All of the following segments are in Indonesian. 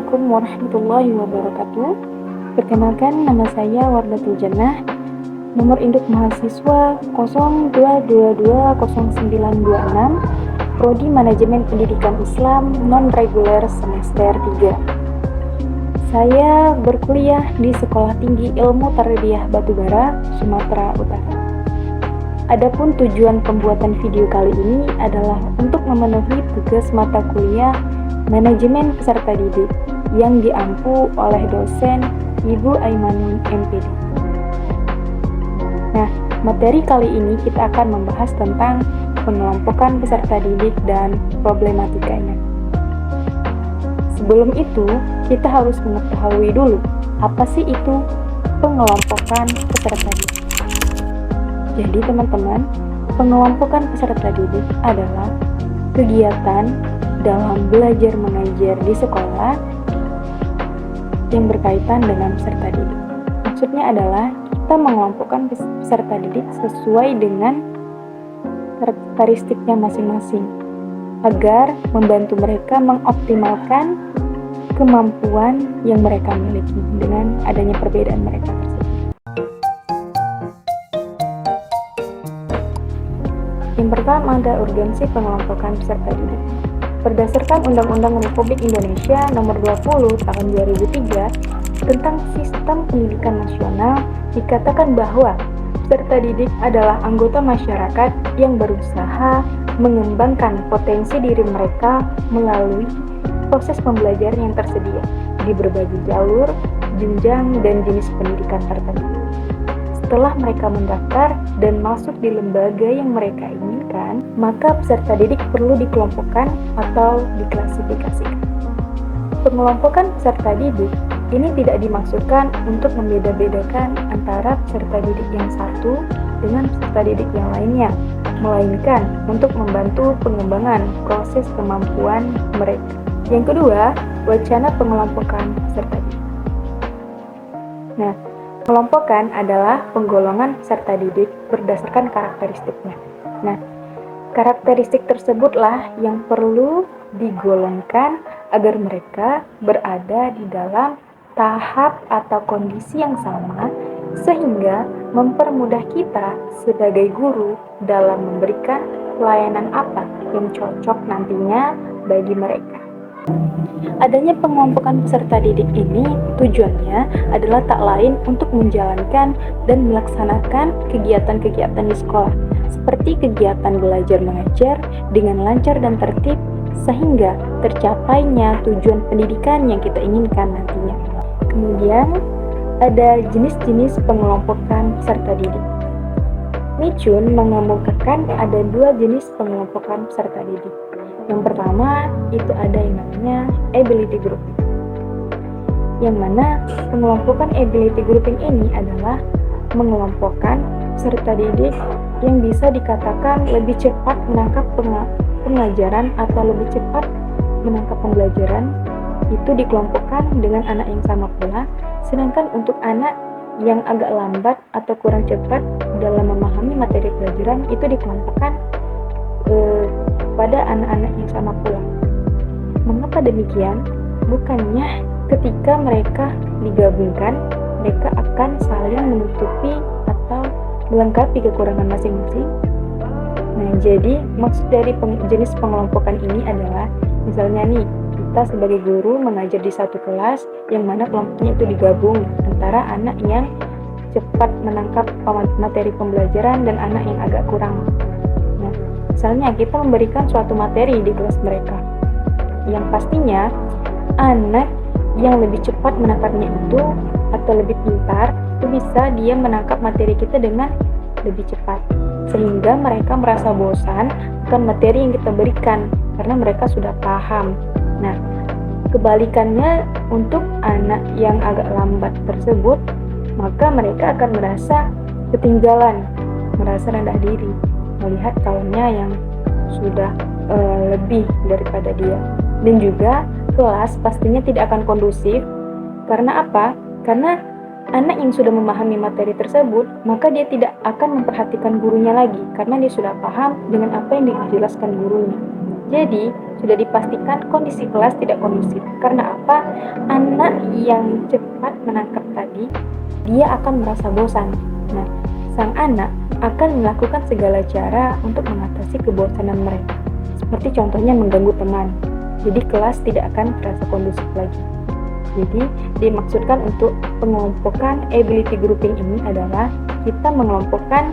Assalamualaikum warahmatullahi wabarakatuh. Perkenalkan, nama saya Wardatul Jannah. Nomor induk mahasiswa 02220926, Prodi Manajemen Pendidikan Islam Non-Reguler Semester 3. Saya berkuliah di Sekolah Tinggi Ilmu Tarbiyah Batubara, Sumatera Utara. Adapun tujuan pembuatan video kali ini adalah untuk memenuhi tugas mata kuliah Manajemen Peserta Didik yang diampu oleh dosen Ibu Aimanun MPD. Nah, materi kali ini kita akan membahas tentang pengelompokan peserta didik dan problematikanya. Sebelum itu, kita harus mengetahui dulu apa sih itu pengelompokan peserta didik. Jadi teman-teman, pengelompokan peserta didik adalah kegiatan dalam belajar mengajar di sekolah yang berkaitan dengan peserta didik. Maksudnya adalah kita mengelompokkan peserta didik sesuai dengan karakteristiknya masing-masing agar membantu mereka mengoptimalkan kemampuan yang mereka miliki dengan adanya perbedaan mereka tersebut. Yang pertama ada urgensi pengelompokan peserta didik. Berdasarkan Undang-Undang Republik Indonesia Nomor 20 Tahun 2003 tentang Sistem Pendidikan Nasional, dikatakan bahwa peserta didik adalah anggota masyarakat yang berusaha mengembangkan potensi diri mereka melalui proses pembelajaran yang tersedia di berbagai jalur, jenjang, dan jenis pendidikan tertentu. Setelah mereka mendaftar dan masuk di lembaga yang mereka inginkan, maka peserta didik perlu dikelompokkan atau diklasifikasikan. Pengelompokan peserta didik ini tidak dimaksudkan untuk membeda-bedakan antara peserta didik yang satu dengan peserta didik yang lainnya, melainkan untuk membantu pengembangan proses kemampuan mereka. Yang kedua, wacana pengelompokan peserta didik. Nah, pengelompokan adalah penggolongan peserta didik berdasarkan karakteristiknya. Nah, karakteristik tersebutlah yang perlu digolongkan agar mereka berada di dalam tahap atau kondisi yang sama sehingga mempermudah kita sebagai guru dalam memberikan pelayanan apa yang cocok nantinya bagi mereka. Adanya pengelompokan peserta didik ini tujuannya adalah tak lain untuk menjalankan dan melaksanakan kegiatan-kegiatan di sekolah, seperti kegiatan belajar mengajar dengan lancar dan tertib sehingga tercapainya tujuan pendidikan yang kita inginkan nantinya. Kemudian ada jenis-jenis pengelompokan peserta didik. Micun mengemukakan ada dua jenis pengelompokan peserta didik. Yang pertama itu ada yang namanya ability grouping, yang mana pengelompokan ability grouping ini adalah mengelompokkan peserta didik yang bisa dikatakan lebih cepat menangkap pengajaran atau lebih cepat menangkap pembelajaran itu dikelompokkan dengan anak yang sama pula, sedangkan untuk anak yang agak lambat atau kurang cepat dalam memahami materi pelajaran itu dikelompokkan pada anak-anak yang sama pula. Mengapa demikian? Bukannya ketika mereka digabungkan, mereka akan saling menutupi atau melengkapi kekurangan masing-masing. Nah, jadi maksud dari jenis pengelompokan ini adalah, misalnya nih, kita sebagai guru mengajar di satu kelas, yang mana kelompoknya itu digabung antara anak yang cepat menangkap materi pembelajaran dan anak yang agak kurang. Misalnya kita memberikan suatu materi di kelas mereka, yang pastinya anak yang lebih cepat menangkapnya itu atau lebih pintar itu bisa dia menangkap materi kita dengan lebih cepat, sehingga mereka merasa bosan akan materi yang kita berikan karena mereka sudah paham. Nah, kebalikannya untuk anak yang agak lambat tersebut, maka mereka akan merasa ketinggalan, merasa rendah diri melihat kawannya yang sudah lebih daripada dia. Dan juga kelas pastinya tidak akan kondusif. Karena apa? Karena anak yang sudah memahami materi tersebut, maka dia tidak akan memperhatikan gurunya lagi karena dia sudah paham dengan apa yang dijelaskan gurunya. Jadi sudah dipastikan kondisi kelas tidak kondusif. Karena apa? Anak yang cepat menangkap tadi, dia akan merasa bosan. Nah, sang anak akan melakukan segala cara untuk mengatasi kebosanan mereka. Seperti contohnya mengganggu teman. Jadi kelas tidak akan terasa kondusif lagi. Jadi dimaksudkan untuk pengelompokan ability grouping ini adalah kita mengelompokkan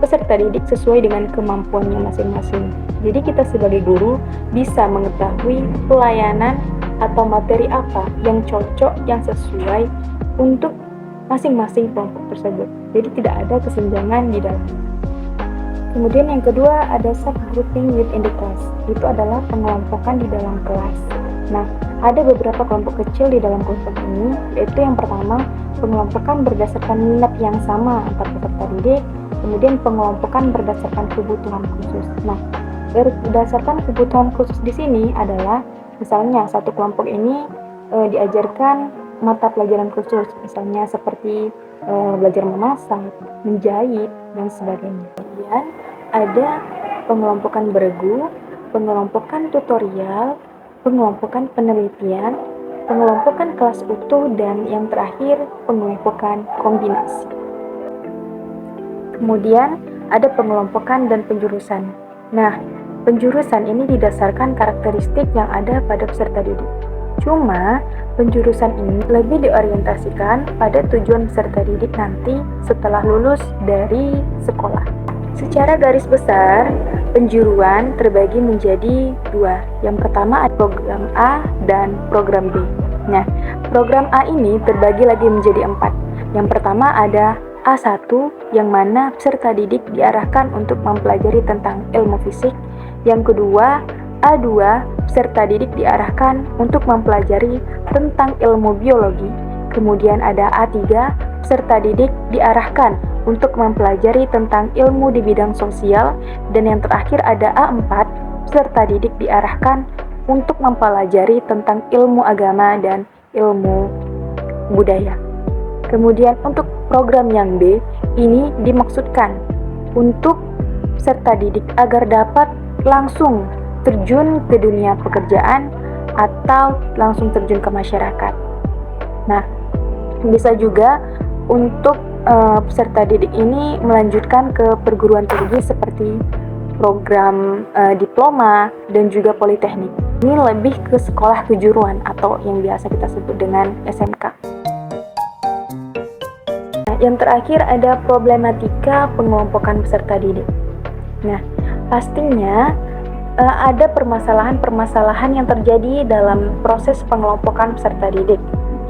peserta didik sesuai dengan kemampuannya masing-masing. Jadi kita sebagai guru bisa mengetahui pelayanan atau materi apa yang cocok, yang sesuai untuk masing-masing kelompok tersebut. Jadi tidak ada kesenjangan di dalam. Kemudian yang kedua ada subgrouping within the class. Itu adalah pengelompokan di dalam kelas. Nah, ada beberapa kelompok kecil di dalam kelompok ini, yaitu yang pertama, pengelompokan berdasarkan minat yang sama antar peserta didik, kemudian pengelompokan berdasarkan kebutuhan khusus. Nah, berdasarkan kebutuhan khusus di sini adalah, misalnya satu kelompok ini diajarkan mata pelajaran khusus, misalnya seperti belajar memasak, menjahit, dan sebagainya. Kemudian ada pengelompokan beregu, pengelompokan tutorial, pengelompokan penelitian, pengelompokan kelas utuh, dan yang terakhir pengelompokan kombinasi. Kemudian ada pengelompokan dan penjurusan. Nah, penjurusan ini didasarkan karakteristik yang ada pada peserta didik. Cuma, penjurusan ini lebih diorientasikan pada tujuan peserta didik nanti setelah lulus dari sekolah. Secara garis besar, penjuruan terbagi menjadi dua. Yang pertama ada program A dan program B. Nah, program A ini terbagi lagi menjadi 4. Yang pertama ada A1, yang mana peserta didik diarahkan untuk mempelajari tentang ilmu fisik. Yang kedua, A2, peserta didik diarahkan untuk mempelajari tentang ilmu biologi. Kemudian ada A3, peserta didik diarahkan untuk mempelajari tentang ilmu di bidang sosial. Dan yang terakhir ada A4, peserta didik diarahkan untuk mempelajari tentang ilmu agama dan ilmu budaya. Kemudian untuk program yang B, ini dimaksudkan untuk peserta didik agar dapat langsung terjun ke dunia pekerjaan atau langsung terjun ke masyarakat. Nah, bisa juga untuk peserta didik ini melanjutkan ke perguruan tinggi seperti program diploma dan juga politeknik. Ini lebih ke sekolah kejuruan atau yang biasa kita sebut dengan SMK. Nah, yang terakhir ada problematika pengelompokan peserta didik. Nah, pastinya ada permasalahan-permasalahan yang terjadi dalam proses pengelompokan peserta didik.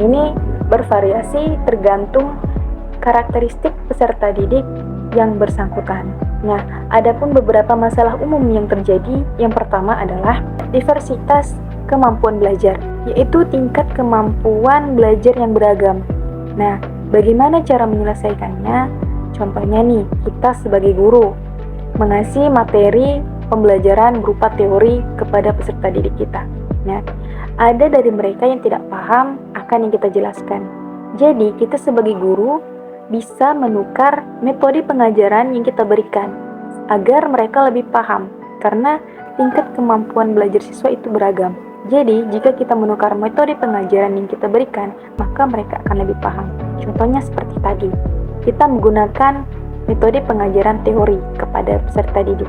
Ini bervariasi tergantung karakteristik peserta didik yang bersangkutan. Nah, adapun beberapa masalah umum yang terjadi, yang pertama adalah diversitas kemampuan belajar, yaitu tingkat kemampuan belajar yang beragam. Nah, bagaimana cara menyelesaikannya? Contohnya nih, kita sebagai guru mengasih materi pembelajaran berupa teori kepada peserta didik kita. Nah, ada dari mereka yang tidak paham akan yang kita jelaskan. Jadi, kita sebagai guru bisa menukar metode pengajaran yang kita berikan agar mereka lebih paham, karena tingkat kemampuan belajar siswa itu beragam. Jadi, jika kita menukar metode pengajaran yang kita berikan, maka mereka akan lebih paham. Contohnya seperti tadi, kita menggunakan metode pengajaran teori kepada peserta didik.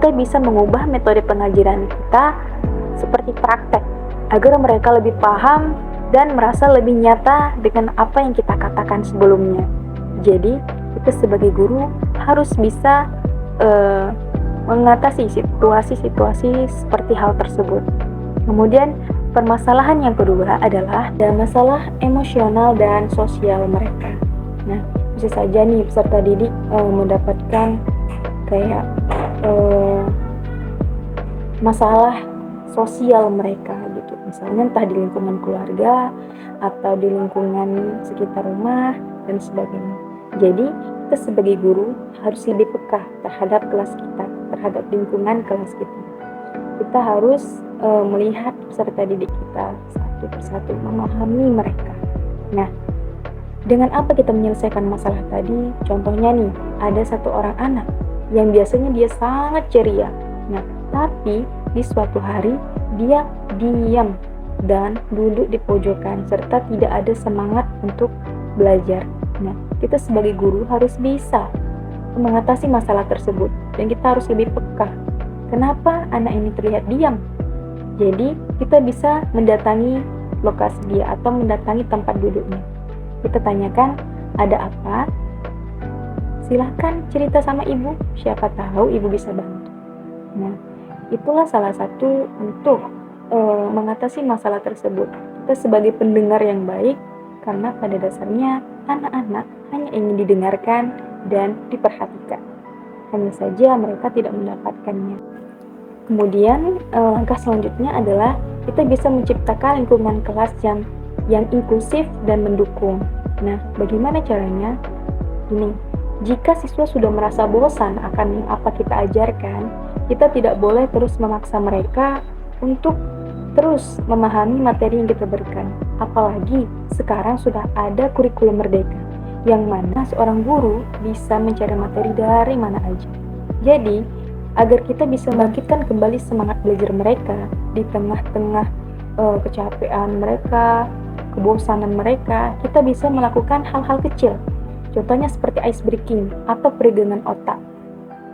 Kita bisa mengubah metode pengajaran kita seperti praktek agar mereka lebih paham dan merasa lebih nyata dengan apa yang kita katakan sebelumnya. Jadi, kita sebagai guru harus bisa mengatasi situasi-situasi seperti hal tersebut. Kemudian, permasalahan yang kedua adalah ada masalah emosional dan sosial mereka. Nah, bisa saja nih peserta didik mendapatkan kayak masalah sosial mereka gitu, misalnya entah di lingkungan keluarga atau di lingkungan sekitar rumah dan sebagainya. Jadi kita sebagai guru harus lebih peka terhadap kelas kita, terhadap lingkungan kelas kita. Kita harus melihat peserta didik kita satu persatu, memahami mereka. Nah, dengan apa kita menyelesaikan masalah tadi? Contohnya nih, ada satu orang anak yang biasanya dia sangat ceria. Nah, tapi di suatu hari dia diam dan duduk di pojokan serta tidak ada semangat untuk belajar. Nah, kita sebagai guru harus bisa mengatasi masalah tersebut dan kita harus lebih peka. Kenapa anak ini terlihat diam? Jadi, kita bisa mendatangi lokasi dia atau mendatangi tempat duduknya. Kita tanyakan, ada apa? Silahkan cerita sama ibu, siapa tahu ibu bisa bantu. Nah, itulah salah satu untuk mengatasi masalah tersebut. Kita sebagai pendengar yang baik, karena pada dasarnya anak-anak hanya ingin didengarkan dan diperhatikan. Hanya saja mereka tidak mendapatkannya. Kemudian langkah selanjutnya adalah kita bisa menciptakan lingkungan kelas yang inklusif dan mendukung. Nah, bagaimana caranya? Ini, jika siswa sudah merasa bosan akan apa kita ajarkan, kita tidak boleh terus memaksa mereka untuk terus memahami materi yang kita berikan. Apalagi sekarang sudah ada kurikulum merdeka, yang mana seorang guru bisa mencari materi dari mana aja. Jadi, agar kita bisa membangkitkan kembali semangat belajar mereka di tengah-tengah kecapean mereka, kebosanan mereka, kita bisa melakukan hal-hal kecil. Contohnya seperti ice breaking atau peregangan otak.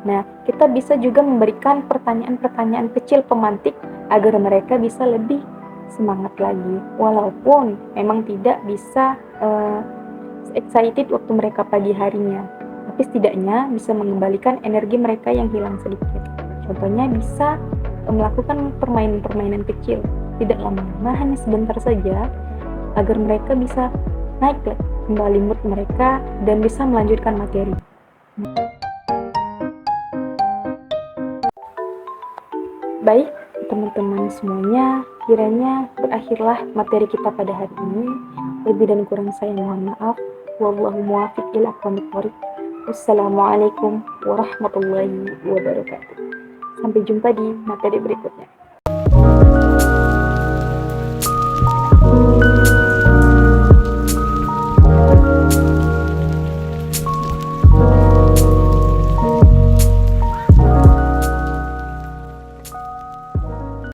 Nah, kita bisa juga memberikan pertanyaan-pertanyaan kecil pemantik agar mereka bisa lebih semangat lagi. Walaupun memang tidak bisa excited waktu mereka pagi harinya, tapi setidaknya bisa mengembalikan energi mereka yang hilang sedikit. Contohnya bisa melakukan permainan-permainan kecil, tidak lama-lama, hanya sebentar saja, agar mereka bisa naik kembali mood mereka dan bisa melanjutkan materi. Baik, teman-teman semuanya, kiranya berakhirlah materi kita pada hari ini. Lebih dan kurang saya mohon maaf. Wallahu muwaffiq ila aqwamit thoriq. Wassalamualaikum warahmatullahi wabarakatuh. Sampai jumpa di materi berikutnya.